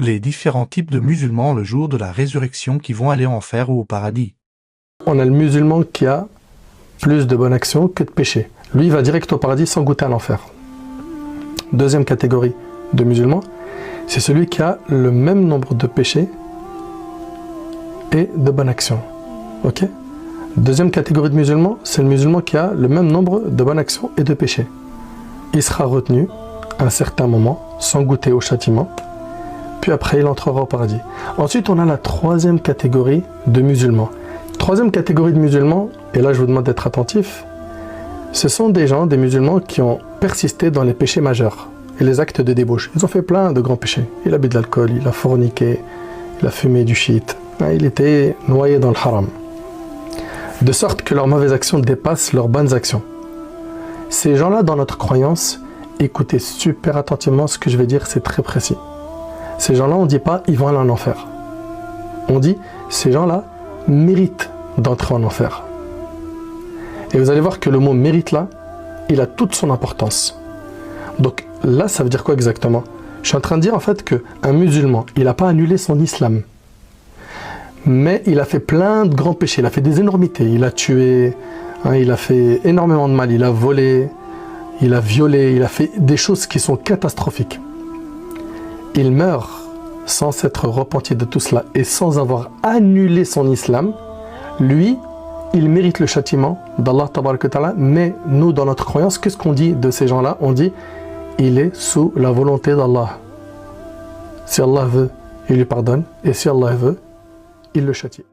les différents types de musulmans le jour de la résurrection qui vont aller en enfer ou au paradis. On a le musulman qui a plus de bonnes actions que de péchés. Lui, il va direct au paradis sans goûter à l'enfer. Deuxième catégorie de musulmans, c'est celui qui a le même nombre de péchés et de bonnes actions. Ok ? Deuxième catégorie de musulmans, c'est le musulman qui a le même nombre de bonnes actions et de péchés. Il sera retenu à un certain moment, sans goûter au châtiment, puis après il entrera au paradis. Ensuite, on a la troisième catégorie de musulmans. Troisième catégorie de musulmans, et là je vous demande d'être attentif, ce sont des gens, des musulmans qui ont persisté dans les péchés majeurs et les actes de débauche. Ils ont fait plein de grands péchés. Il a bu de l'alcool, il a forniqué, il a fumé du shit, il était noyé dans le haram. De sorte que leurs mauvaises actions dépassent leurs bonnes actions. Ces gens-là, dans notre croyance, écoutez super attentivement ce que je vais dire, c'est très précis. Ces gens-là, on ne dit pas ils vont aller en enfer. On dit ces gens-là méritent d'entrer en enfer. Et vous allez voir que le mot mérite là, il a toute son importance. Donc là, ça veut dire quoi exactement? Je suis en train de dire en fait qu'un musulman, il n'a pas annulé son islam. Mais il a fait plein de grands péchés, il a fait des énormités, il a tué, il a fait énormément de mal, il a volé, il a violé, il a fait des choses qui sont catastrophiques. Il meurt sans s'être repenti de tout cela et sans avoir annulé son islam. Lui, il mérite le châtiment d'Allah Tabaraka Ta'ala, mais nous, dans notre croyance, qu'est-ce qu'on dit de ces gens-là? On dit, il est sous la volonté d'Allah. Si Allah veut, il lui pardonne, et si Allah veut, il le châtie.